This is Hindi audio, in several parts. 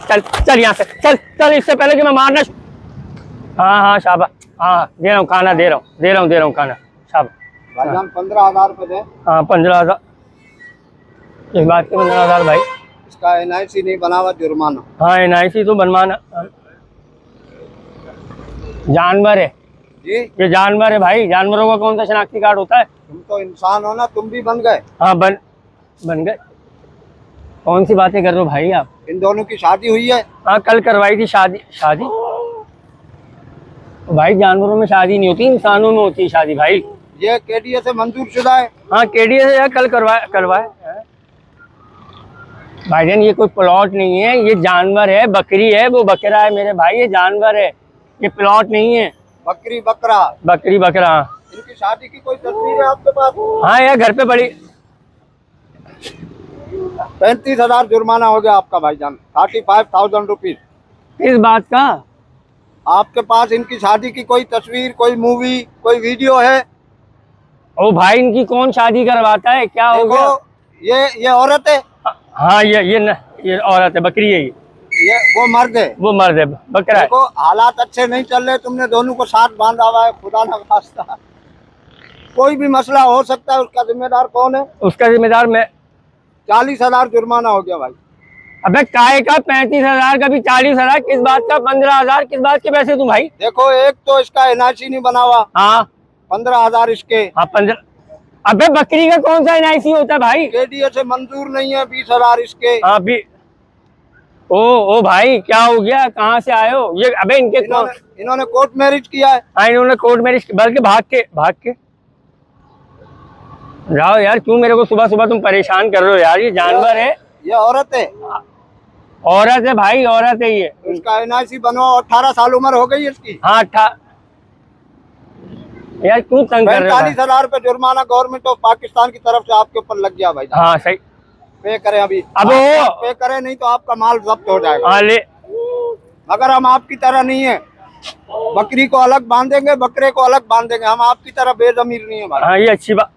चल चल यहाँ से, चल चल, इससे पहले कि मैं मारना। हाँ हाँ शाबाश, हाँ दे रहा हूँ खाना, दे रहा हूँ खाना, शाबाश। भाईजान 15,000 रुपए दे। हाँ 15,000, इस बात के 15,000 भाई। इसका NIC नहीं बना हुआ, जुर्माना। हाँ NIC तो बनवाना। जानवर है जी, ये, जानवर है भाई, जानवरों का कौन सा शनाख्ती कार्ड होता है। तुम तो इंसान हो ना, तुम भी बन गए। हाँ बन गए। कौन सी बातें कर रहे हो भाई आप। इन दोनों की शादी हुई है। हाँ कल करवाई थी शादी भाई, जानवरों में शादी नहीं होती, इंसानों में होती है शादी भाई। ये KDA से मंजूर शुदा है। हाँ KDA से कल करवाए भाईजान। ये कोई प्लॉट नहीं है, ये जानवर है, बकरी है, वो बकरा है मेरे भाई, ये जानवर है, ये प्लॉट नहीं है। बकरी बकरा। बकरी बकरा। इनकी शादी की कोई तस्वीर है आपके पास? हाँ यार घर पे पड़ी। 35,000 जुर्माना हो गया आपका भाईजान, 35,000 रुपीज। किस बात का? आपके पास इनकी शादी की कोई तस्वीर, कोई मूवी, कोई वीडियो है? ओ भाई इनकी कौन शादी करवाता है, क्या हो गया? ये औरत है। हाँ ये औरत है, बकरी है ये वो मर्द है। वो मर्द है, बकरा है। देखो हालात अच्छे नहीं चल रहे, तुमने दोनों को साथ बांधा हुआ है, खुदा ना खास्ता कोई भी मसला हो सकता है, उसका जिम्मेदार कौन है? उसका जिम्मेदार मैं। 40,000 जुर्माना हो गया भाई। अबे काय का 35,000 का भी 40,000, किस बात का 15,000, किस बात के पैसे तू भाई? देखो एक तो इसका NIC नहीं बना हुआ। हाँ 15,000 इसके। हाँ 15। अबे बकरी का कौन सा NIC होता है भाई? KDA से मंजूर नहीं है। 20,000 इसके। हाँ भी। ओ भाई क्या हो गया, कहाँ से आए हो ये? अबे इन्होंने कोर्ट मैरिज किया है। हाँ इन्होंने कोर्ट मैरिज, बल्कि भाग के जाओ यार, क्यों मेरे को सुबह सुबह तुम परेशान कर रहे हो यार। ये जानवर है, ये औरत है। औरत है भाई, औरत है ये। इसका NIC बनवा, 18 साल उम्र हो गई इसकी। हाँ यार क्यों तंग कर रहे हो? 45,000 रुपए जुर्माना गवर्नमेंट ऑफ पाकिस्तान की तरफ से आपके ऊपर लग गया भाई। हाँ सही। पे करें अभी। अब पे करें, नहीं तो आपका माल जब्त हो जाएगा। हाँ ले। मगर हम आपकी तरह नहीं है, बकरी को अलग बांधेंगे, बकरे को अलग बांधेंगे। हम आपकी तरह बेजमीर नहीं है भाई। हाँ ये अच्छी बात।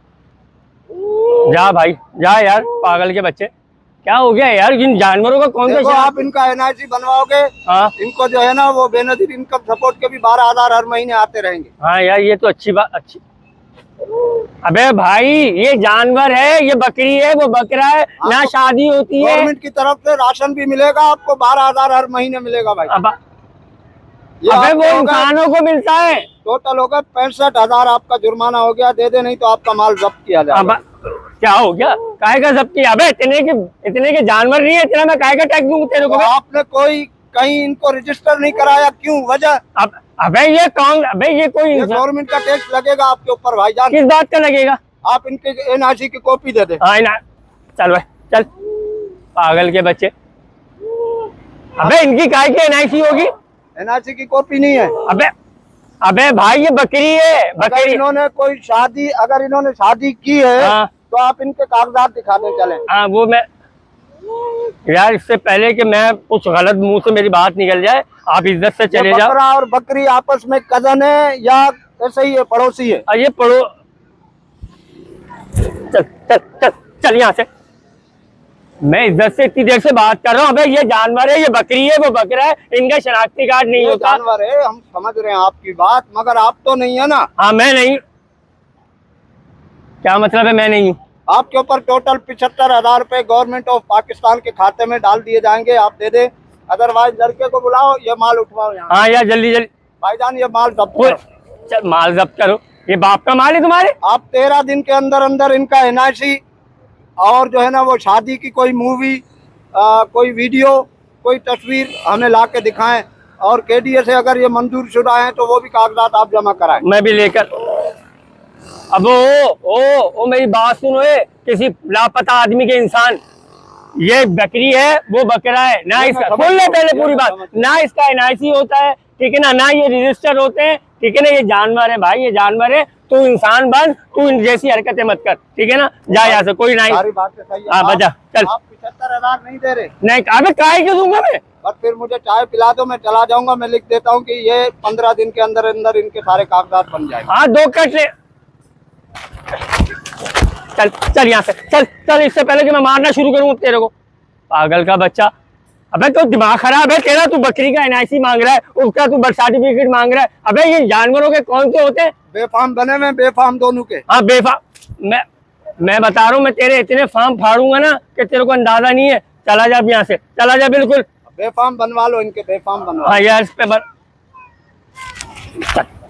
जा भाई जा यार, पागल के बच्चे, क्या हो गया यार इन जानवरों का कौन सा? आप इनका NIC बनवाओगे। हाँ इनको जो है ना वो बेनजीर इनकम सपोर्ट के भी 12,000 हर महीने आते रहेंगे। हाँ यार ये तो अच्छी बात, अच्छी। अबे भाई ये जानवर है, ये बकरी है, वो बकरा है ना, शादी होती है। गवर्नमेंट की तरफ से राशन भी मिलेगा आपको, 12,000 हर महीने मिलेगा भाई। अबे वो इंसानों को मिलता है। टोटल होगा 65,000 आपका जुर्माना हो गया। दे दे, नहीं तो आपका माल जब्त किया जाएगा। क्या हो गया, काहे का जब्त किया? अबे इतने के जानवर नहीं है, इतना मैं काहे का टैक्स दूंगा तेरे को? आपने कोई कहीं इनको रजिस्टर नहीं कराया, क्यों वजह? अबे ये कौन? अबे ये कोई गवर्नमेंट का टैक्स लगेगा आपके ऊपर भाईजान। किस बात का लगेगा? आप इनके NIC की कॉपी दे दे। हाँ ना, चल भाई चल, पागल के बच्चे। अबे इनकी काय की NIC होगी? NIC की कॉपी नहीं है। अबे भाई ये बकरी है, बकरी। अगर इन्होंने शादी की है। हाँ। तो आप इनके कागजात दिखा दें चले। हाँ वो मैं यार, इससे पहले कि मैं कुछ गलत मुंह से मेरी बात निकल जाए, आप इज्जत से चले जाओ। बकरा और बकरी आपस में कजन है या ऐसे ही है, पड़ोसी है? ये चल चल चल चल यहाँ से। मैं इज्जत से इतनी देर से बात कर रहा हूँ। अबे ये जानवर है, ये बकरी है, वो बकरा है, इनका शनाख्ती कार्ड नहीं होता। जानवर है, हम समझ रहे हैं आपकी बात, मगर आप तो नहीं है ना। हाँ मैं नहीं। क्या मतलब है मैं नहीं हूँ? आपके ऊपर टोटल 75,000 रुपए गवर्नमेंट ऑफ पाकिस्तान के खाते में डाल दिए जाएंगे। आप दे दे, अदरवाइज लड़के को बुलाओ, ये माल उठवाओ यहाँ। हाँ यार जल्दी भाईजान ये माल जब्त करो। चल माल जब्त करो, ये बाप का माल है तुम्हारे। आप 13 दिन के अंदर अंदर इनका NIC और जो है ना वो शादी की कोई मूवी, कोई वीडियो, कोई तस्वीर हमें ला के दिखाएं। और KDA से अगर ये मंजूर शुदा है तो वो भी कागजात आप जमा कराएं। मैं भी लेकर। अब ओ मेरी बात सुनो, किसी लापता आदमी के इंसान, ये बकरी है, वो बकरा है ना। इसका सुन ले पहले पूरी बात, ना इसका NIC होता है, ठीक है ना ये रजिस्टर होते हैं, ठीक है ना। ये जानवर है भाई, ये जानवर है। तू इंसान बन, तू इन जैसी हरकतें मत कर, ठीक है ना। जा यहाँ से, कोई नहीं। सारी बातें सही है। हाँ बजा चल। आप 75,000 नहीं दे रहे? नहीं, अबे काय क्यों दूंगा मैं? और फिर मुझे चाय पिला दो, मैं चला जाऊंगा। मैं लिख देता हूँ कि ये 15 दिन के अंदर अंदर इनके सारे कागजात बन जाएंगे। हाँ 2 कट ले। चल चल यहाँ से, चल चल, इससे पहले कि मैं मारना शुरू करूँ तेरे को, पागल का बच्चा। अबे तो दिमाग खराब है तेरा, तू बकरी का एनआईसी मांग रहा है, उसका तू बर्थ सर्टिफिकेट मांग रहा है। अबे ये जानवरों के कौन से होते हैं? बेफाम बने हुए, बेफाम दोनों के। हाँ बेफाम, मैं बता रहा हूँ, मैं तेरे इतने फार्म फाड़ूंगा ना कि तेरे को अंदाजा नहीं है। चला जा यहाँ से, चला जा बिल्कुल। बेफाम बनवा लो इनके, बेफाम बनवा। हाँ यार, इस पे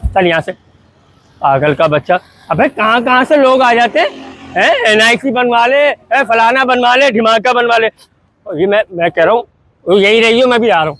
चल यहाँ से, पागल का बच्चा। अबे कहाँ कहाँ से लोग आ जाते हैं, एनआईसी बनवा ले, फलाना बनवा ले, ढिमाका बनवा ले। ये मैं कह रहा हूँ, यही रही हो, मैं भी आ रहा हूँ।